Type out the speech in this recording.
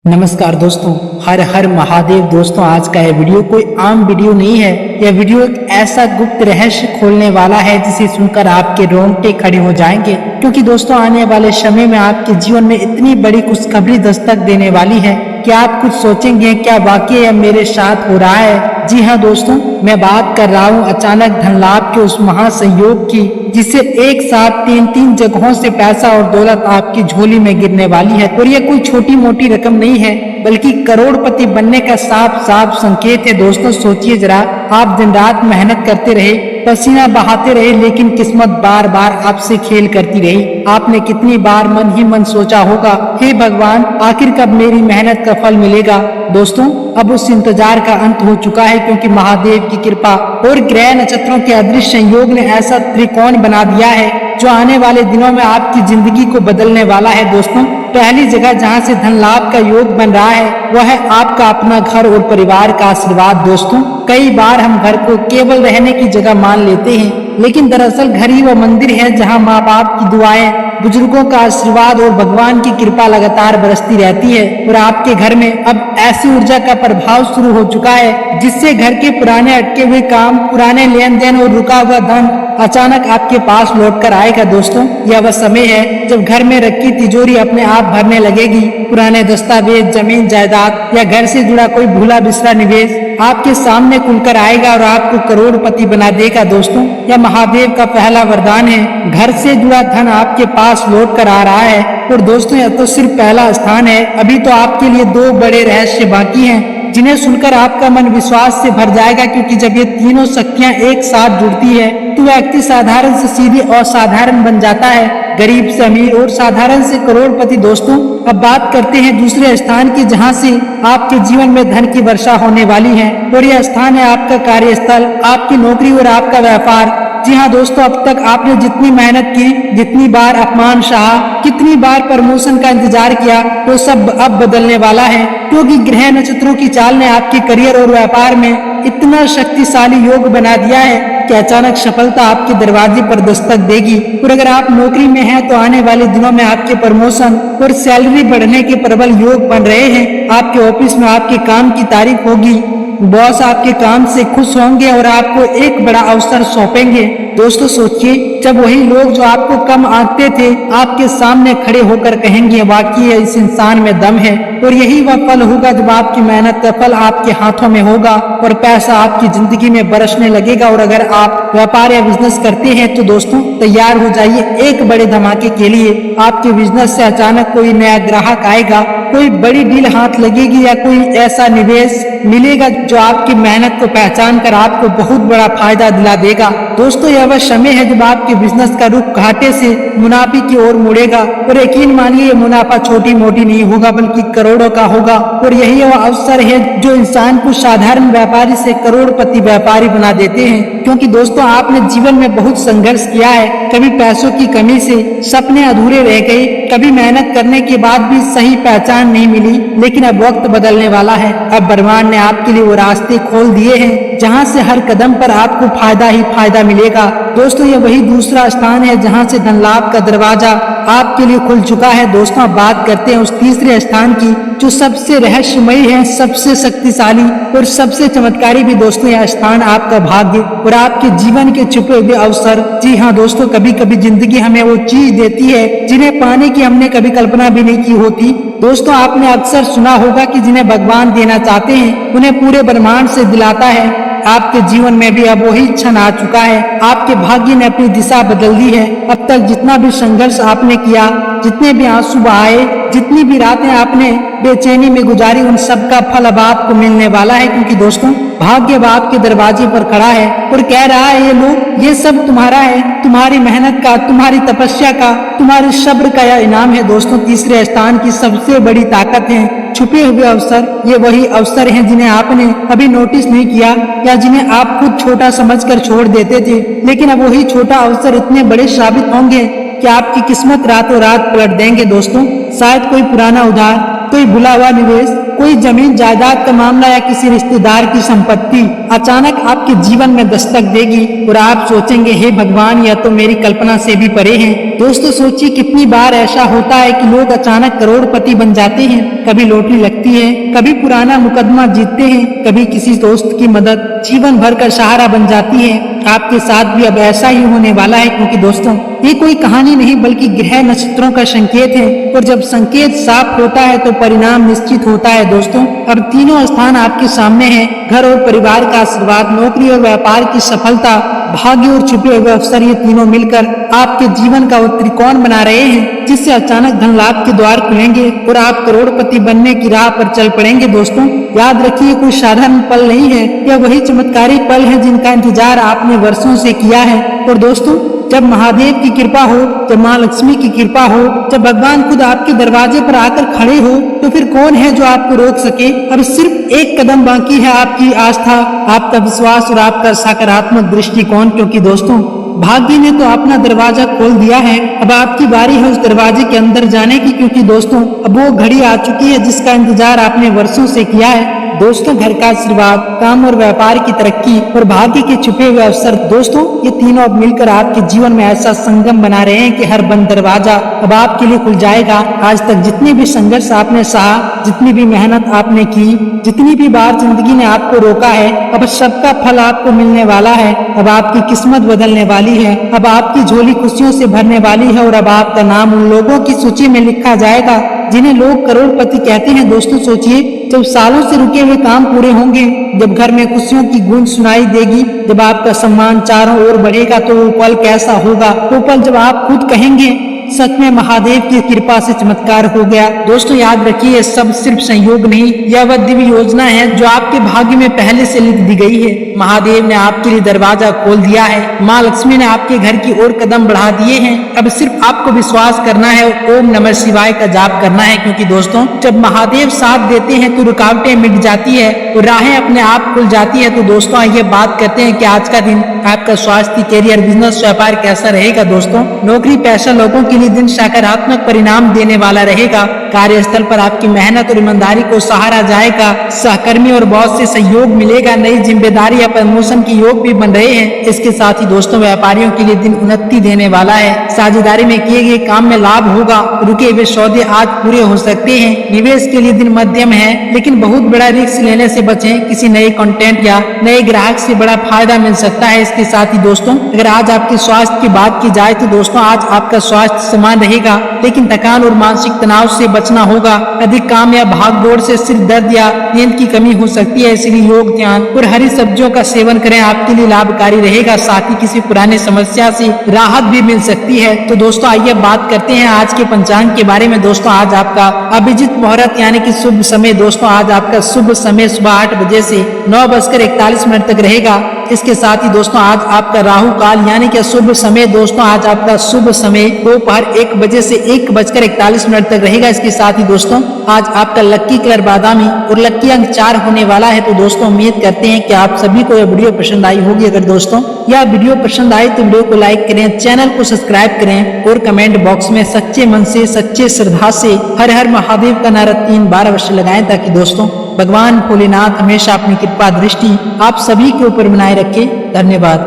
नमस्कार दोस्तों, हर हर महादेव। दोस्तों, आज का यह वीडियो कोई आम वीडियो नहीं है। यह वीडियो एक ऐसा गुप्त रहस्य खोलने वाला है जिसे सुनकर आपके रोंगटे खड़े हो जाएंगे। क्योंकि दोस्तों, आने वाले समय में आपके जीवन में इतनी बड़ी खुशखबरी दस्तक देने वाली है कि आप कुछ सोचेंगे, क्या वाकई यह मेरे साथ हो रहा है। जी हाँ दोस्तों, मैं बात कर रहा हूँ अचानक धन लाभ के उस महासंयोग की, जिससे एक साथ तीन जगहों से पैसा और दौलत आपकी झोली में गिरने वाली है। और ये कोई छोटी मोटी रकम नहीं है, बल्कि करोड़पति बनने का साफ साफ संकेत है। दोस्तों, सोचिए जरा, आप दिन रात मेहनत करते रहे, पसीना बहाते रहे, लेकिन किस्मत बार बार आपसे खेल करती रही। आपने कितनी बार मन ही मन सोचा होगा, हे भगवान, आखिर कब मेरी मेहनत का फल मिलेगा। दोस्तों, अब उस इंतजार का अंत हो चुका है, क्योंकि महादेव की कृपा और ग्रह नक्षत्रों के अदृश्य संयोग ने ऐसा त्रिकोण बना दिया है जो आने वाले दिनों में आपकी जिंदगी को बदलने वाला है। दोस्तों, पहली जगह जहां से धन लाभ का योग बन रहा है वह है आपका अपना घर और परिवार का आशीर्वाद। दोस्तों, कई बार हम घर को केवल रहने की जगह मान लेते हैं, लेकिन दरअसल घर ही वह मंदिर है जहां माँ बाप की दुआएं, बुजुर्गों का आशीर्वाद और भगवान की कृपा लगातार बरसती रहती है। और आपके घर में अब ऐसी ऊर्जा का प्रभाव शुरू हो चुका है जिससे घर के पुराने अटके हुए काम, पुराने लेन देन और रुका हुआ धन अचानक आपके पास लौट कर आएगा। दोस्तों, यह वह समय है जब घर में रखी तिजोरी अपने आप भरने लगेगी। पुराने दस्तावेज, जमीन जायदाद या घर से जुड़ा कोई भूला बिसरा निवेश आपके सामने खुलकर आएगा और आपको करोड़पति बना देगा। दोस्तों, यह महादेव का पहला वरदान है। घर से जुड़ा धन आपके पास लौट कर आ रहा है। और दोस्तों, यह तो सिर्फ पहला स्थान है, अभी तो आपके लिए दो बड़े रहस्य बाकी हैं जिन्हें सुनकर आपका मन विश्वास से भर जाएगा। क्योंकि जब ये तीनों शक्तियां एक साथ जुड़ती है तो व्यक्ति साधारण से सीधे असाधारण बन जाता है, गरीब से अमीर और साधारण से करोड़पति। दोस्तों, अब बात करते हैं दूसरे स्थान की, जहां से आपके जीवन में धन की वर्षा होने वाली है। और यह स्थान है आपका कार्यस्थल, आपकी नौकरी और आपका व्यापार। जी हाँ दोस्तों, अब तक आपने जितनी मेहनत की, जितनी बार अपमान सहा, कितनी बार प्रमोशन का इंतजार किया, वो सब अब बदलने वाला है। क्योंकि ग्रह नक्षत्रों की चाल ने आपके करियर और व्यापार में इतना शक्तिशाली योग बना दिया है कि अचानक सफलता आपके दरवाजे पर दस्तक देगी। और अगर आप नौकरी में हैं तो आने वाले दिनों में आपके प्रमोशन और सैलरी बढ़ने के प्रबल योग बन रहे हैं। आपके ऑफिस में आपके काम की तारीफ होगी, बॉस आपके काम से खुश होंगे और आपको एक बड़ा अवसर सौंपेंगे। दोस्तों, सोचिए, जब वही लोग जो आपको कम आंकते थे आपके सामने खड़े होकर कहेंगे, वाकई इस इंसान में दम है। और यही वह पल होगा जब आपकी मेहनत का फल आपके हाथों में होगा और पैसा आपकी जिंदगी में बरसने लगेगा। और अगर आप व्यापार या बिजनेस करते हैं तो दोस्तों, तैयार हो जाइए एक बड़े धमाके के लिए। आपके बिजनेस से अचानक कोई नया ग्राहक आएगा, कोई बड़ी डील हाथ लगेगी या कोई ऐसा निवेश मिलेगा जो आपकी मेहनत को पहचान कर आपको बहुत बड़ा फायदा दिला देगा। दोस्तों, यह वह समय है जब आपके बिजनेस का रुख घाटे से मुनाफे की ओर मुड़ेगा। और यकीन मानिए, ये मुनाफा छोटी मोटी नहीं होगा बल्कि करोड़ों का होगा। और यही वह अवसर है जो इंसान को साधारण व्यापारी से करोड़पति व्यापारी बना देते हैं। क्योंकि दोस्तों, आपने जीवन में बहुत संघर्ष किया है। कभी पैसों की कमी से सपने अधूरे रह गए, कभी मेहनत करने के बाद भी सही पहचान नहीं मिली। लेकिन अब वक्त बदलने वाला है। अब भगवान ने आपके लिए वो रास्ते खोल दिए हैं जहां से हर कदम पर आपको फायदा ही फायदा मिलेगा। दोस्तों, ये वही दूसरा स्थान है जहां से धन लाभ का दरवाजा आपके लिए खुल चुका है। दोस्तों, अब बात करते हैं उस तीसरे स्थान की, जो सबसे रहस्यमयी है, सबसे शक्तिशाली और सबसे चमत्कारी भी। दोस्तों, यह स्थान आपका भाग्य और आपके जीवन के छुपे हुए अवसर। जी हाँ दोस्तों, कभी कभी जिंदगी हमें वो चीज देती है जिन्हें पाने की हमने कभी कल्पना भी नहीं की होती। दोस्तों, आपने अक्सर सुना होगा कि जिन्हें भगवान देना चाहते हैं उन्हें पूरे ब्रह्मांड से दिलाता है। आपके जीवन में भी अब वही क्षण आ चुका है। आपके भाग्य ने अपनी दिशा बदल दी है। अब तक जितना भी संघर्ष आपने किया, जितने भी आंसू बहाए, जितनी भी रातें आपने बेचैनी में गुजारी, उन सब का फल अब आपको मिलने वाला है। क्योंकि दोस्तों, भाग्य अब आपके दरवाजे पर खड़ा है और कह रहा है, ये लो, ये सब तुम्हारा है, तुम्हारी मेहनत का, तुम्हारी तपस्या का, तुम्हारे सब्र का यह इनाम है। दोस्तों, तीसरे स्थान की सबसे बड़ी ताकत है छुपे हुए अवसर। ये वही अवसर हैं जिन्हें आपने अभी नोटिस नहीं किया या जिन्हें आप खुद छोटा समझकर छोड़ देते थे। लेकिन अब वही छोटा अवसर इतने बड़े साबित होंगे कि आपकी किस्मत रातों रात पलट देंगे। दोस्तों, शायद कोई पुराना उधार, कोई भुला हुआ निवेश, कोई जमीन जायदाद का मामला या किसी रिश्तेदार की संपत्ति अचानक आपके जीवन में दस्तक देगी और आप सोचेंगे हे भगवान, यह तो मेरी कल्पना से भी परे है। दोस्तों सोचिए कितनी बार ऐसा होता है कि लोग अचानक करोड़पति बन जाते हैं। कभी लॉटरी लगती है, कभी पुराना मुकदमा जीतते हैं, कभी किसी दोस्त की मदद जीवन भर का सहारा बन जाती है। आपके साथ भी अब ऐसा ही होने वाला है, क्योंकि दोस्तों ये कोई कहानी नहीं बल्कि ग्रह नक्षत्रों का संकेत है, और जब संकेत साफ होता है तो परिणाम निश्चित होता है। दोस्तों अब तीनों स्थान आपके सामने हैं, घर और परिवार का आशीर्वाद, नौकरी और व्यापार की सफलता, भाग्य और छुपे हुए अवसर, ये तीनों मिलकर आपके जीवन का वो त्रिकोण बना रहे हैं, जिससे अचानक धन लाभ के द्वार खुलेंगे और आप करोड़पति बनने की राह पर चल पड़ेंगे। दोस्तों याद रखिए कोई साधारण पल नहीं है, यह वही चमत्कारिक पल है जिनका इंतजार आपने वर्षों से किया है। और दोस्तों जब महादेव की कृपा हो, जब माँ लक्ष्मी की कृपा हो, जब भगवान खुद आपके दरवाजे पर आकर खड़े हो, तो फिर कौन है जो आपको रोक सके। अब सिर्फ एक कदम बाकी है, आपकी आस्था, आपका विश्वास और आपका सकारात्मक दृष्टिकोण, क्योंकि दोस्तों भाग्य ने तो अपना दरवाजा खोल दिया है। अब आपकी बारी है उस दरवाजे के अंदर जाने की, क्योंकि दोस्तों अब वो घड़ी आ चुकी है जिसका इंतजार आपने वर्षों से किया है। दोस्तों घर का आशीर्वाद, काम और व्यापार की तरक्की और भाग्य के छुपे हुए अवसर, दोस्तों ये तीनों अब मिलकर आपके जीवन में ऐसा संगम बना रहे हैं कि हर बंद दरवाजा अब आपके लिए खुल जाएगा। आज तक जितने भी संघर्ष आपने सहा, जितनी भी मेहनत आपने की, जितनी भी बार जिंदगी ने आपको रोका है, अब सबका फल आपको मिलने वाला है। अब आपकी किस्मत बदलने वाली है, अब आपकी झोली खुशियों से भरने वाली है, और अब आपका नाम उन लोगों की सूची में लिखा जाएगा जिन्हें लोग करोड़पति कहते हैं। दोस्तों सोचिए जब सालों से रुके हुए काम पूरे होंगे, जब घर में खुशियों की गूंज सुनाई देगी, जब आपका सम्मान चारों ओर बढ़ेगा, तो वो पल कैसा होगा। वो पल जब आप खुद कहेंगे सच में महादेव की कृपा से चमत्कार हो गया। दोस्तों याद रखिए सब सिर्फ संयोग नहीं, यह वह दिव्य योजना है जो आपके भाग्य में पहले से लिख दी गई है। महादेव ने आपके लिए दरवाजा खोल दिया है, माँ लक्ष्मी ने आपके घर की ओर कदम बढ़ा दिए हैं। अब सिर्फ आपको विश्वास करना है, ओम नमः शिवाय का जाप करना है, क्योंकि दोस्तों जब महादेव साथ देते हैं तो रुकावटें मिट जाती है और राहें अपने आप खुल जाती है। तो दोस्तों आइए बात करते हैं कि आज का दिन आपका स्वास्थ्य, कैरियर, बिजनेस, व्यापार कैसा रहेगा। दोस्तों नौकरी, पैसा, लोगों के लिए दिन सकारात्मक परिणाम देने वाला रहेगा। कार्यस्थल पर आपकी मेहनत और ईमानदारी को सहारा जाएगा। सहकर्मी और बॉस से सहयोग मिलेगा। नई जिम्मेदारी या प्रमोशन के योग भी बन रहे हैं। इसके साथ ही दोस्तों व्यापारियों के लिए दिन उन्नति देने वाला है। साझेदारी में किए गए काम में लाभ होगा। रुके हुए सौदे आज पूरे हो सकते हैं। निवेश के लिए दिन मध्यम है, लेकिन बहुत बड़ा रिस्क लेने से बचें। किसी नए कंटेंट या नए ग्राहक से बड़ा फायदा मिल सकता है। इसके साथ ही दोस्तों अगर आज आपके स्वास्थ्य की बात की जाए तो दोस्तों आज आपका स्वास्थ्य समान रहेगा, लेकिन थकान और मानसिक तनाव से बचना होगा। अधिक काम या भाग दौड़ से सिर दर्द या नींद की कमी हो सकती है, इसलिए योग, ध्यान और हरी सब्जियों का सेवन करें, आपके लिए लाभकारी रहेगा। साथ ही किसी पुराने समस्या से राहत भी मिल सकती है। तो दोस्तों आइए बात करते हैं आज के पंचांग के बारे में। दोस्तों आज आपका अभिजीत मुहूर्त यानी कि शुभ समय, दोस्तों आज आपका शुभ समय सुबह 8 बजे से 9:41 तक रहेगा। इसके साथ ही दोस्तों आज आपका राहु काल यानी कि शुभ समय, दोस्तों आज आपका शुभ समय दोपहर 1 बजे से 1:41 तक रहेगा। इसके साथ ही दोस्तों आज आपका लक्की कलर बादामी और लक्की अंक 4 होने वाला है। तो दोस्तों उम्मीद करते हैं कि आप सभी को यह वीडियो पसंद आई होगी। अगर दोस्तों यह वीडियो पसंद आई तो वीडियो को लाइक करें, चैनल को सब्सक्राइब करें और कमेंट बॉक्स में सच्चे मन से, सच्चे श्रद्धा से हर हर महादेव का नारा 3 बार अवश्य लगाएं, ताकि दोस्तों भगवान भोलेनाथ हमेशा अपनी कृपा दृष्टि आप सभी के ऊपर बनाए रखे। धन्यवाद।